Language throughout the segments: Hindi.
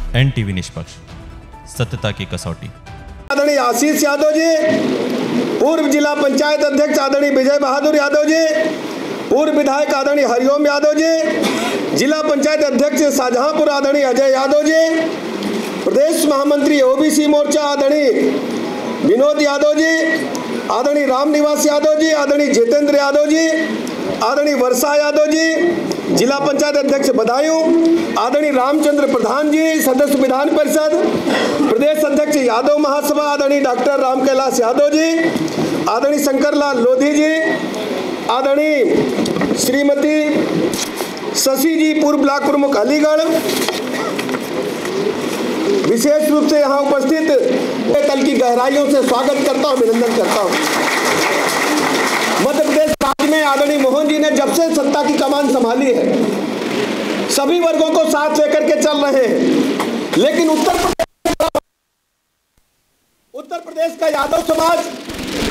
NTV निष्पक्ष, सत्यता की कसौटी। आदरणीय आशीष यादव जी, पूर्व जिला पंचायत अध्यक्ष आदरणीय विजय बहादुर यादव जी, पूर्व विधायक आदरणीय हरिओम यादव जी, जिला पंचायत अध्यक्ष शाहजहांपुर आदरणीय अजय यादव जी, प्रदेश महामंत्री OBC मोर्चा आदरणीय विनोद यादव जी, आदरणीय रामनिवास यादव जी, आदरणीय जितेंद्र यादव जी, आदरणीय वर्षा यादव जी, जिला पंचायत अध्यक्ष बदायूं, आदरणीय रामचंद्र प्रधान जी, सदस्य विधान परिषद, प्रदेश अध्यक्ष यादव महासभा आदरणीय डॉक्टर राम कैलाश यादव जी, आदरणीय शंकरलाल लोधी जी, आदरणीय श्रीमती शशि जी, पूर्व ब्लॉक प्रमुख अलीगढ़, विशेष रूप से यहाँ उपस्थित तल की गहराइयों से स्वागत करता हूँ, अभिनंदन करता हूँ। मध्य प्रदेश राज्य में आदरणीय मोहन जी ने जब से सत्ता की कमान संभाली है, सभी वर्गों को साथ लेकर के चल रहे हैं, लेकिन उत्तर प्रदेश का यादव समाज,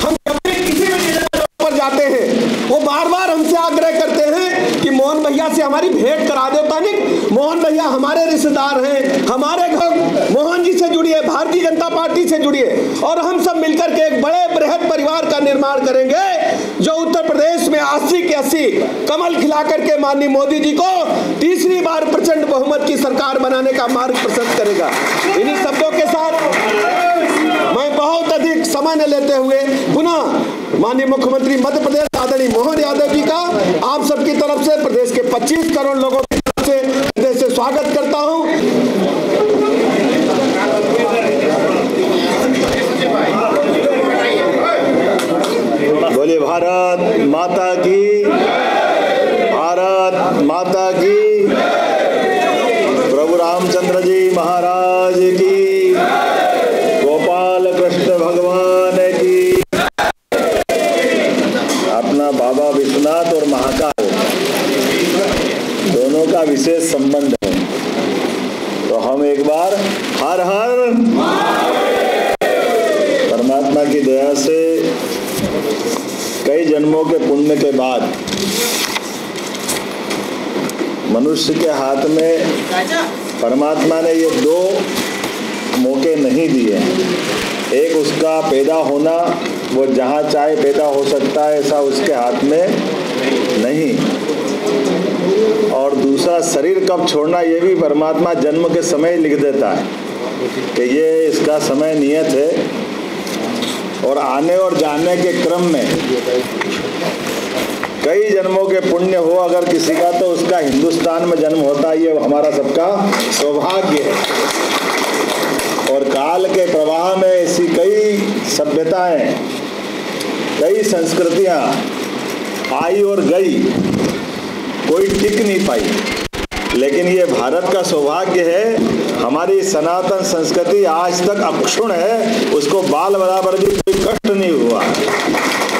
हम जब भी किसी भी जगह पर जाते हैं वो बार बार हमसे आग्रह करते हैं कि मोहन भैया से हमारी भेंट करा दो। तानिक मोहन भैया हमारे रिश्तेदार हैं, हमारे घर मोहन जी से जुड़िए, भारतीय जनता पार्टी से जुड़िए और हम सब मिलकर के एक बड़े बृहद परिवार का निर्माण करेंगे जो उत्तर प्रदेश में 80 के 80 कमल खिला करके माननीय मोदी जी को तीसरी बार प्रचंड बहुमत की सरकार बनाने का मार्ग प्रशस्त करेगा। इन्हीं शब्दों के साथ मैं बहुत अधिक समय न लेते हुए पुनः माननीय मुख्यमंत्री मध्य प्रदेश आदरणीय मोहन यादव जी का आप सबकी तरफ से, प्रदेश के 25 करोड़ लोगों की तरफ से हृदय से स्वागत करता हूं। बोलिए भारत माता की, भारत माता की, प्रभु रामचंद्र जी महाराज की, गोपाल कृष्ण भगवान की। अपना बाबा विश्वनाथ और महाकाल दोनों का विशेष संबंध है, तो हम एक बार हर हर परमात्मा की दया से कई जन्मों के पुण्य के बाद मनुष्य के हाथ में परमात्मा ने ये दो मौके नहीं दिए हैं। एक उसका पैदा होना, वो जहाँ चाहे पैदा हो सकता है ऐसा उसके हाथ में नहीं, और दूसरा शरीर कब छोड़ना ये भी परमात्मा जन्म के समय लिख देता है कि ये इसका समय नियत है। और आने और जाने के क्रम में कई जन्मों के पुण्य हो अगर किसी का, तो उसका हिंदुस्तान में जन्म होता है, ये हमारा सबका सौभाग्य है। और काल के प्रवाह में ऐसी कई सभ्यताएं, कई संस्कृतियां आई और गई, कोई टिक नहीं पाई, लेकिन ये भारत का सौभाग्य है, हमारी सनातन संस्कृति आज तक अक्षुण्ण है, उसको बाल बराबर भी कोई कष्ट नहीं हुआ।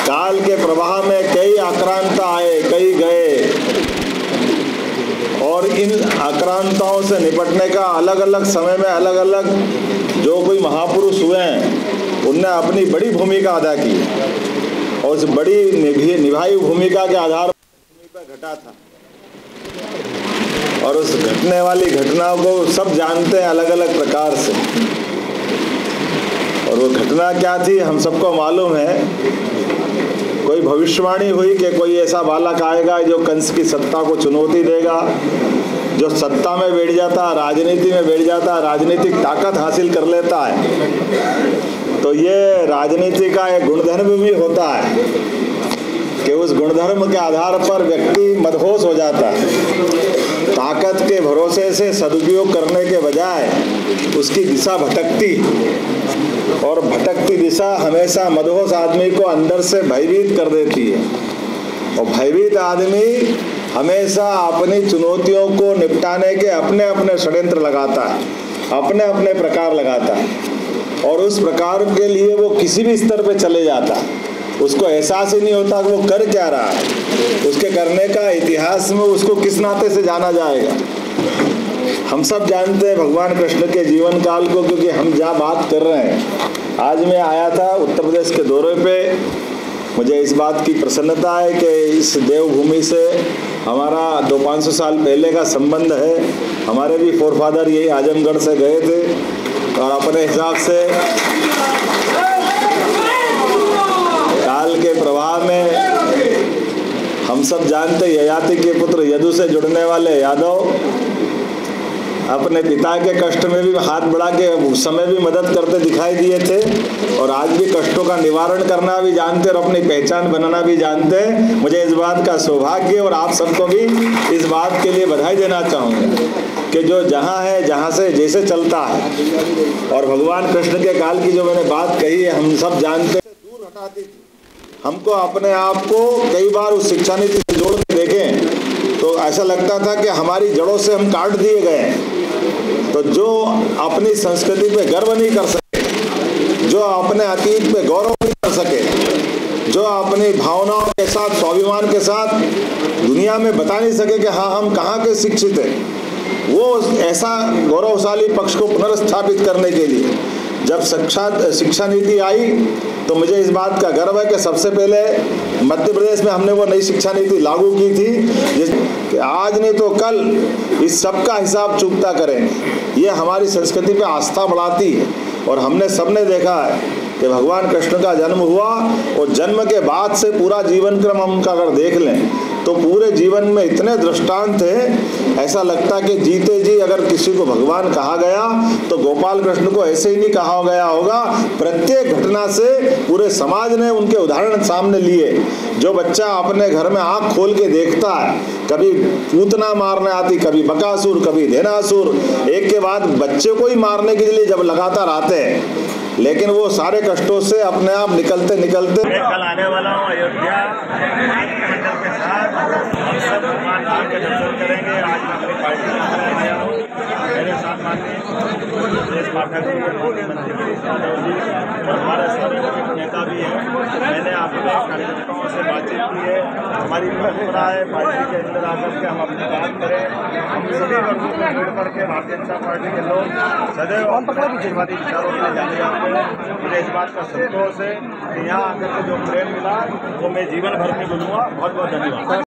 काल के प्रवाह में कई आक्रांता आए, कई गए, और इन आक्रांताओं से निपटने का अलग अलग समय में अलग अलग जो कोई महापुरुष हुए हैं उनने अपनी बड़ी भूमिका अदा की, और उस बड़ी निभाई भूमिका के आधार पर घटा था, और उस घटने वाली घटनाओं को सब जानते हैं अलग अलग प्रकार से। और वो घटना क्या थी हम सबको मालूम है। कोई भविष्यवाणी हुई कि कोई ऐसा बालक आएगा जो कंस की सत्ता को चुनौती देगा, जो सत्ता में बैठ जाता है, राजनीति में बैठ जाता है, राजनीतिक ताकत हासिल कर लेता है। तो ये राजनीति का एक गुणधर्म भी होता है कि उस गुणधर्म के आधार पर व्यक्ति मदहोश हो जाता है। ताकत के भरोसे से सदुपयोग करने के बजाय उसकी दिशा भटकती, और भटकती दिशा हमेशा मदहोश आदमी को अंदर से भयभीत कर देती है। और भयभीत आदमी हमेशा अपनी चुनौतियों को निपटाने के अपने अपने षड्यंत्र लगाता है, अपने अपने प्रकार लगाता है, और उस प्रकार के लिए वो किसी भी स्तर पे चले जाता है। उसको एहसास ही नहीं होता कि वो कर क्या रहा है, उसके करने का इतिहास में उसको किस नाते से जाना जाएगा। हम सब जानते हैं भगवान कृष्ण के जीवन काल को, क्योंकि हम जहाँ बात कर रहे हैं। आज मैं आया था उत्तर प्रदेश के दौरे पे, मुझे इस बात की प्रसन्नता है कि इस देवभूमि से हमारा 200-500 साल पहले का संबंध है। हमारे भी फोरफादर यही आजमगढ़ से गए थे और अपने हिसाब से काल के प्रवाह में हम सब जानते ययाति के पुत्र यदु से जुड़ने वाले यादव अपने पिता के कष्ट में भी हाथ बढ़ा के उस समय भी मदद करते दिखाई दिए थे और आज भी कष्टों का निवारण करना भी जानते और अपनी पहचान बनाना भी जानते हैं। मुझे इस बात का सौभाग्य और आप सबको भी इस बात के लिए बधाई देना चाहूँगा कि जो जहाँ है, जहाँ से जैसे चलता है और भगवान कृष्ण के काल की जो मैंने बात कही है, हम सब जानते हैं, दूर हटाती थी। हमको अपने आप को कई बार उस शिक्षा नीति से जोड़ के देखें तो ऐसा लगता था कि हमारी जड़ों से हम काट दिए गए। तो जो अपनी संस्कृति पे गर्व नहीं कर सके, जो अपने अतीत पे गौरव नहीं कर सके, जो अपनी भावनाओं के साथ, स्वाभिमान के साथ दुनिया में बता नहीं सके कि हाँ हम कहाँ के शिक्षित हैं, वो ऐसा गौरवशाली पक्ष को पुनर्स्थापित करने के लिए जब शिक्षा नीति आई तो मुझे इस बात का गर्व है कि सबसे पहले मध्य प्रदेश में हमने वो नई शिक्षा नीति लागू की थी कि आज नहीं तो कल इस सब का हिसाब चुकता करेंगे। ये हमारी संस्कृति पे आस्था बढ़ाती है और हमने सबने देखा है कि भगवान कृष्ण का जन्म हुआ और जन्म के बाद से पूरा जीवन क्रम हम उनका अगर देख लें तो पूरे जीवन में इतने दृष्टांत थे, ऐसा लगता कि जीते जी अगर किसी को भगवान कहा गया तो गोपाल कृष्ण को ऐसे ही नहीं कहा गया होगा। प्रत्येक घटना से पूरे समाज ने उनके उदाहरण सामने लिए। जो बच्चा अपने घर में आंख खोल के देखता है, कभी पूतना मारने आती, कभी बकासुर, कभी धेनासुर, एक के बाद बच्चे को ही मारने के लिए जब लगातार आते हैं, लेकिन वो सारे कष्टों से अपने आप निकलते निकलते कल आने वाला हूँ अयोध्या मंडल के साथ हम सब भगवान राम के दर्शन करेंगे। आज मैं अपनी पार्टी में आया हूँ, मेरे साथ माननीय सुरेश पाठक जी, मुख्यमंत्री गिरीश यादव जी और हमारे सभी नेता भी हैं। मैंने आपके कार्यकर्ताओं से बातचीत की है। हमारी परंपरा है पार्टी के अंदर आकर के हम अपनी बात करें। हम सभी वर्गों को जोड़ करके भारतीय जनता पार्टी के लोग सदैव आतंकवादी विचारों के लिए जाने जाते हैं। मुझे इस बात का संतोष है कि यहाँ आकर के जो प्रेम मिला वो मैं जीवन भर में भूलूंगा। बहुत बहुत धन्यवाद।